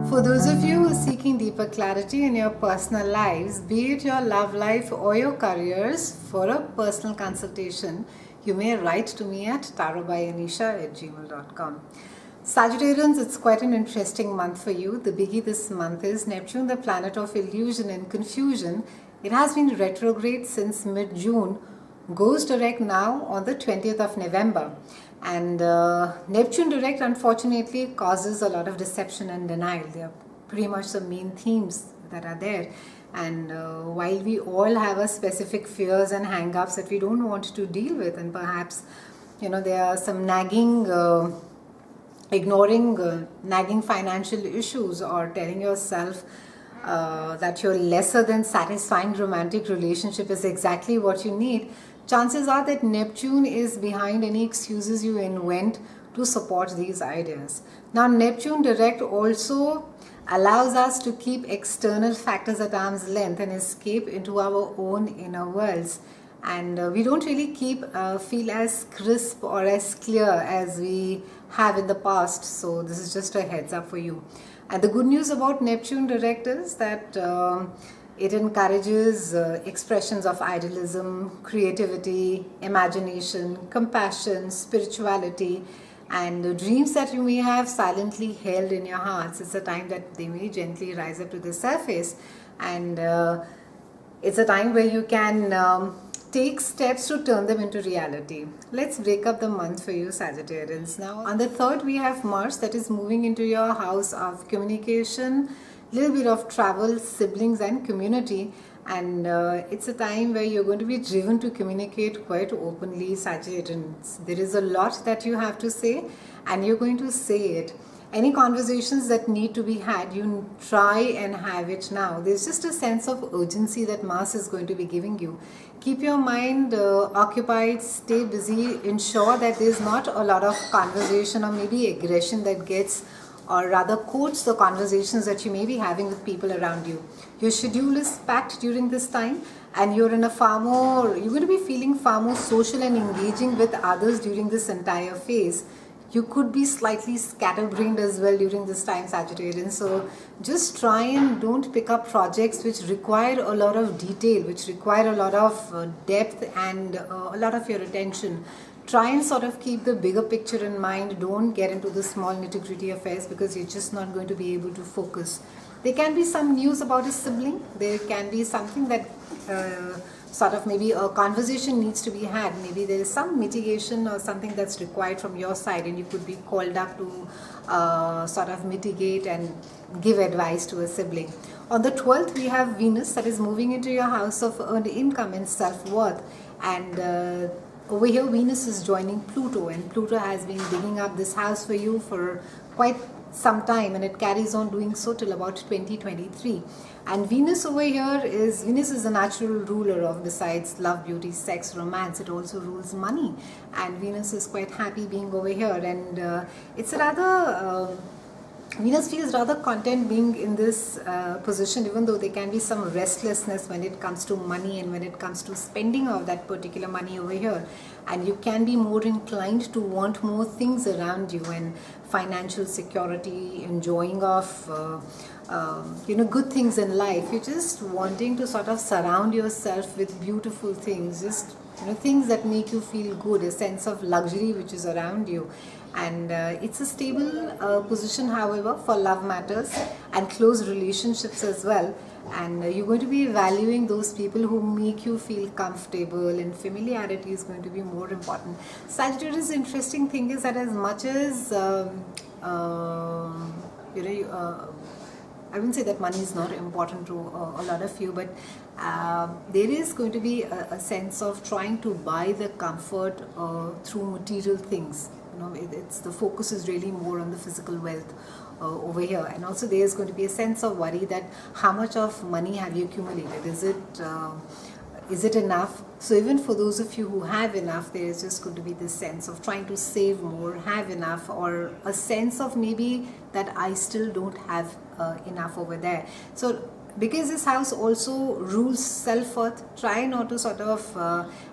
For those of you who are seeking deeper clarity in your personal lives, be it your love life or your careers, for a personal consultation, you may write to me at tarobyanisha@gmail.com. Sagittarians, it's quite an interesting month for you. The biggie this month is Neptune, the planet of illusion and confusion. It has been retrograde since mid-June, goes direct now on the 20th of November. And Neptune direct, unfortunately, causes a lot of deception and denial. They are pretty much the main themes that are there. And while we all have a specific fears and hang-ups that we don't want to deal with, and perhaps, there are some nagging financial issues, or telling yourself that your lesser than satisfying romantic relationship is exactly what you need, chances are that Neptune is behind any excuses you invent to support these ideas. Now, Neptune direct also allows us to keep external factors at arm's length and escape into our own inner worlds. And we don't really feel as crisp or as clear as we have in the past. So this is just a heads up for you. And the good news about Neptune direct is that it encourages expressions of idealism, creativity, imagination, compassion, spirituality, and the dreams that you may have silently held in your hearts. It's a time that they may gently rise up to the surface, and it's a time where you can take steps to turn them into reality. Let's break up the month for you, Sagittarians. Now, on the 3rd, we have Mars that is moving into your house of communication, little bit of travel, siblings and community, and it's a time where you're going to be driven to communicate quite openly, Sagittarians. There is a lot that you have to say, and you're going to say it. Any conversations that need to be had, you try and have it now. There's just a sense of urgency that Mars is going to be giving you. Keep your mind occupied, stay busy, ensure that there's not a lot of conversation or maybe aggression that gets, or rather coats, the conversations that you may be having with people around you. Your schedule is packed during this time, and you're going to be feeling far more social and engaging with others during this entire phase. You could be slightly scatterbrained as well during this time, Sagittarian. So just try and don't pick up projects which require a lot of detail, which require a lot of depth and a lot of your attention. Try and sort of keep the bigger picture in mind. Don't get into the small nitty-gritty affairs, because you're just not going to be able to focus. There can be some news about a sibling. There can be something that sort of maybe a conversation needs to be had. Maybe there is some mitigation or something that's required from your side, and you could be called up to sort of mitigate and give advice to a sibling. On the 12th, we have Venus that is moving into your house of earned income and self-worth, and over here Venus is joining Pluto, and Pluto has been digging up this house for you for quite some time, and it carries on doing so till about 2023. And Venus over here Venus is a natural ruler of, besides love, beauty, sex, romance, it also rules money, and Venus is quite happy being over here, and it's a rather Venus feels rather content being in this position, even though there can be some restlessness when it comes to money and when it comes to spending of that particular money over here. And you can be more inclined to want more things around you, and financial security, enjoying of good things in life. You're just wanting to sort of surround yourself with beautiful things, just things that make you feel good, a sense of luxury which is around you. And it's a stable position, however, for love matters and close relationships as well. And you're going to be valuing those people who make you feel comfortable, and familiarity is going to be more important. Sagittarius, interesting thing is that as much as I wouldn't say that money is not important to a lot of you, but there is going to be a sense of trying to buy the comfort through material things. It's the focus is really more on the physical wealth over here, and also there is going to be a sense of worry that how much of money have you accumulated? Is it enough? So even for those of you who have enough, there is just going to be this sense of trying to save more, have enough, or a sense of maybe that I still don't have enough over there. So because this house also rules self-worth, try not to sort of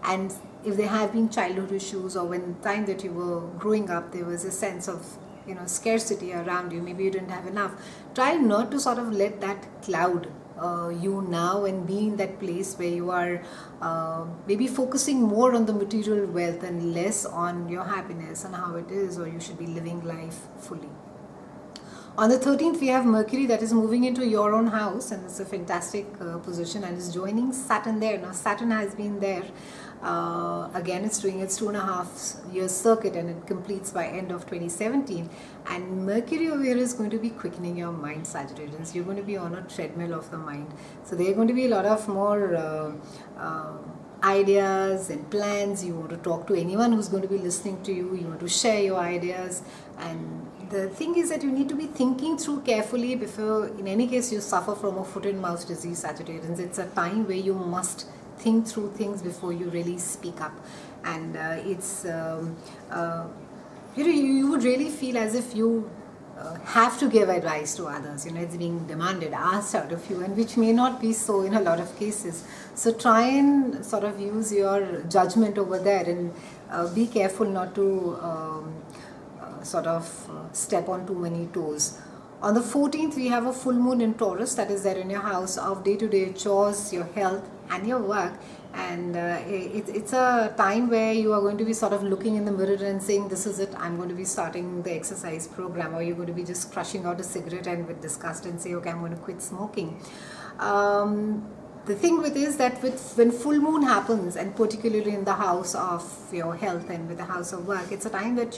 and if there have been childhood issues, or when time that you were growing up there was a sense of scarcity around you. Maybe you didn't have enough. Try not to sort of let that cloud you now, and be in that place where you are maybe focusing more on the material wealth and less on your happiness and how it is, or you should be living life fully. On the 13th, we have Mercury that is moving into your own house, and it's a fantastic position, and is joining Saturn there. Now, Saturn has been there. Again, it's doing its 2.5 year circuit, and it completes by end of 2017. And Mercury over here is going to be quickening your mind, Sagittarians. You're going to be on a treadmill of the mind. So there are going to be a lot of more ideas and plans. You want to talk to anyone who's going to be listening to you. You want to share your ideas, and the thing is that you need to be thinking through carefully before, in any case, you suffer from a foot and mouth disease, Sagittarians. It's a time where you must think through things before you really speak up, and you would really feel as if you have to give advice to others. It's being demanded, asked out of you, and which may not be so in a lot of cases. So try and sort of use your judgment over there, and be careful not to step on too many toes. On the 14th, we have a full moon in Taurus that is there in your house of day-to-day chores, your health, and your work. And it's a time where you are going to be sort of looking in the mirror and saying, this is it, I'm going to be starting the exercise program, or you're going to be just crushing out a cigarette and with disgust and say, okay, I'm going to quit smoking. The thing with is that when full moon happens, and particularly in the house of your health and with the house of work, it's a time that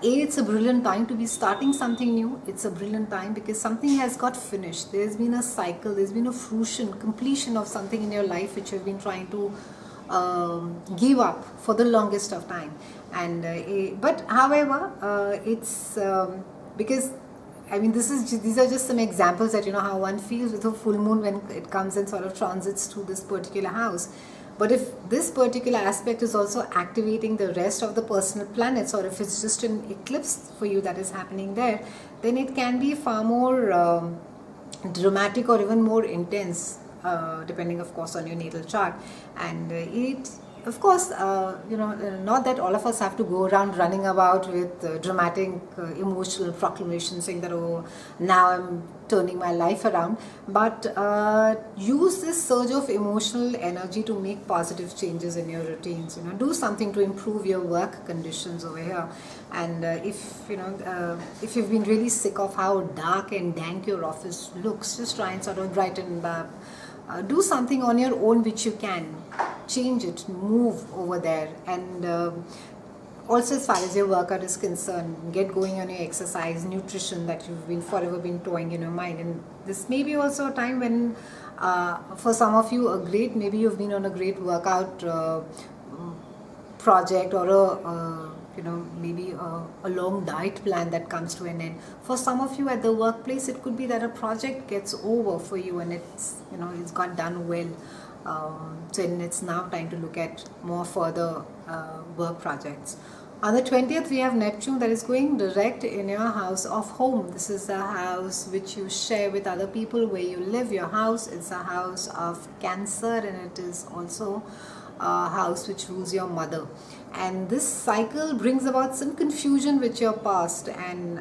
it's a brilliant time to be starting something new. It's a brilliant time because something has got finished. There's been a cycle, there's been a fruition, completion of something in your life which you've been trying to give up for the longest of time. And but however, it's because these are just some examples that how one feels with a full moon when it comes and sort of transits through this particular house. But if this particular aspect is also activating the rest of the personal planets, or if it's just an eclipse for you that is happening there, then it can be far more dramatic or even more intense, depending of course on your natal chart. And it of course, not that all of us have to go around running about with dramatic emotional proclamations saying that, oh, now I'm turning my life around. But use this surge of emotional energy to make positive changes in your routines. Do something to improve your work conditions over here. And if you've been really sick of how dark and dank your office looks, just try and sort of brighten it up. Do something on your own which you can. Change it, move over there. And also, as far as your workout is concerned, get going on your exercise, nutrition that you've forever been toying in your mind. And this may be also a time when, for some of you, maybe you've been on a great workout project, or maybe a long diet plan that comes to an end. For some of you at the workplace, it could be that a project gets over for you and it's got done well. So it's now time to look at more further work projects. On the 20th, we have Neptune that is going direct in your house of home. This is a house which you share with other people, where you live, your house. It's a house of Cancer, and it is also a house which rules your mother. And this cycle brings about some confusion with your past, and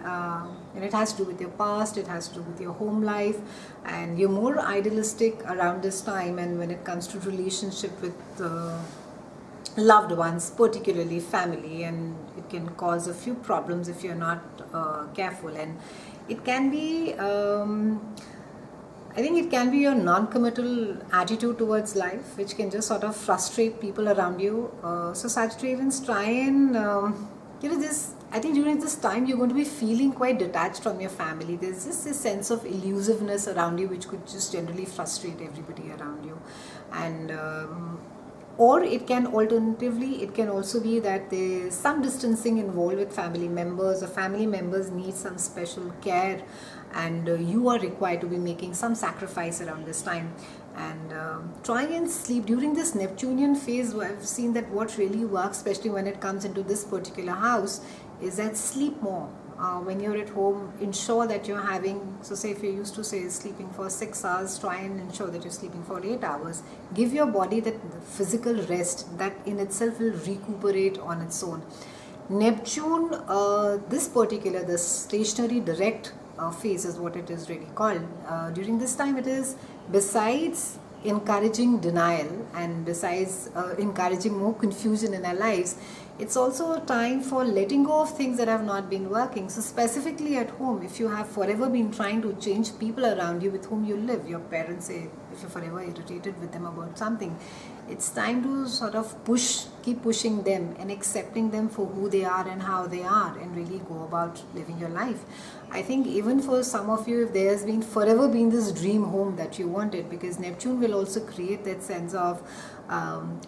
it has to do with your past, it has to do with your home life, and you're more idealistic around this time. And when it comes to relationship with loved ones, particularly family, and it can cause a few problems if you're not careful. And it can be I think it can be your non-committal attitude towards life, which can just sort of frustrate people around you. So Sagittarians, try and I think during this time you're going to be feeling quite detached from your family. There's just this sense of elusiveness around you which could just generally frustrate everybody around you. And or it can alternatively, it can also be that there's some distancing involved with family members, or family members need some special care, and you are required to be making some sacrifice around this time. And try and sleep during this Neptunian phase. I've seen that what really works, especially when it comes into this particular house, is that sleep more. When you're at home, ensure that you're having, so say if you're used to sleeping for 6 hours, try and ensure that you're sleeping for 8 hours. Give your body that physical rest that in itself will recuperate on its own. Neptune, this particular, the stationary direct phase is what it is really called. During this time, it is, besides encouraging denial and besides encouraging more confusion in our lives, it's also a time for letting go of things that have not been working. So specifically at home, if you have forever been trying to change people around you with whom you live, your parents, say, if you're forever irritated with them about something, it's time to sort of keep pushing them and accepting them for who they are and how they are, and really go about living your life. I think even for some of you, if there has been forever been this dream home that you wanted, because Neptune will also create that sense of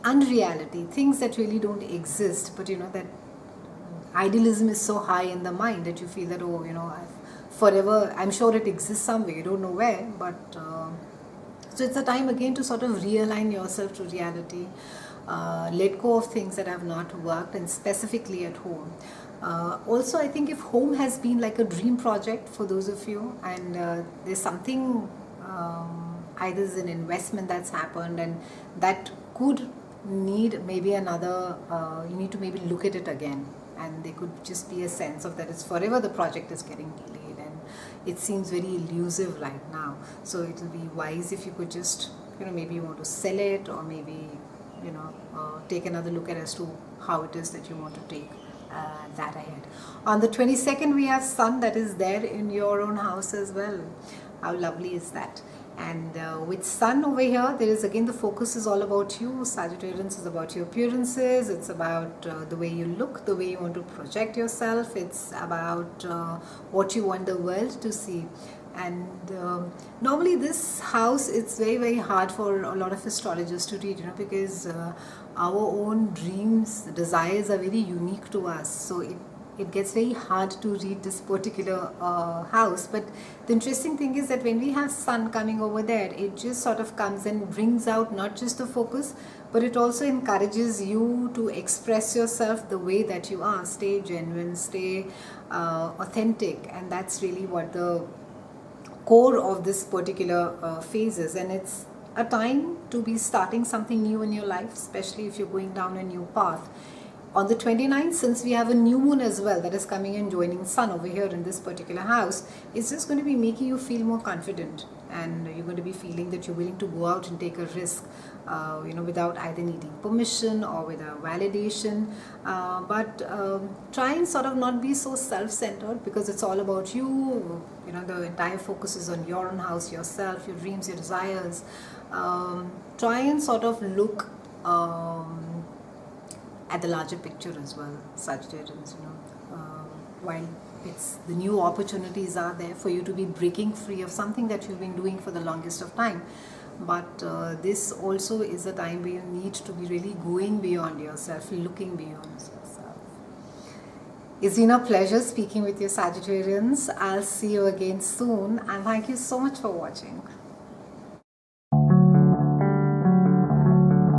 unreality, things that really don't exist, but that idealism is so high in the mind that you feel that, oh, forever, I'm sure it exists somewhere, you don't know where, but so it's a time again to sort of realign yourself to reality, let go of things that have not worked, and specifically at home. Also, I think if home has been like a dream project for those of you, and there's something, either is an investment that's happened and that could need maybe another, you need to maybe look at it again, and there could just be a sense of that it's forever the project is getting delayed, and it seems very elusive right now. So it will be wise if you could just, maybe you want to sell it, or maybe, take another look at as to how it is that you want to take that ahead. On the 22nd, we have Sun that is there in your own house as well. How lovely is that? And with Sun over here, there is again, the focus is all about you. Sagittarians is about your appearances. It's about the way you look, the way you want to project yourself. It's about what you want the world to see. And normally this house, it's very, very hard for a lot of astrologers to read, because our own dreams, desires are very unique to us. So it gets very hard to read this particular house. But the interesting thing is that when we have Sun coming over there, it just sort of comes and brings out not just the focus, but it also encourages you to express yourself the way that you are. Stay genuine, stay authentic, and that's really what the core of this particular phase is. And it's a time to be starting something new in your life, especially if you're going down a new path. On the 29th, since we have a new moon as well that is coming and joining Sun over here in this particular house, it's just going to be making you feel more confident, and you're going to be feeling that you're willing to go out and take a risk, without either needing permission or without validation. But try and sort of not be so self-centered, because it's all about you. The entire focus is on your own house, yourself, your dreams, your desires. Try and sort of look at the larger picture as well, Sagittarians. While it's the new opportunities are there for you to be breaking free of something that you've been doing for the longest of time, but this also is a time where you need to be really going beyond yourself, looking beyond yourself. It's been a pleasure speaking with you, Sagittarians. I'll see you again soon, and thank you so much for watching.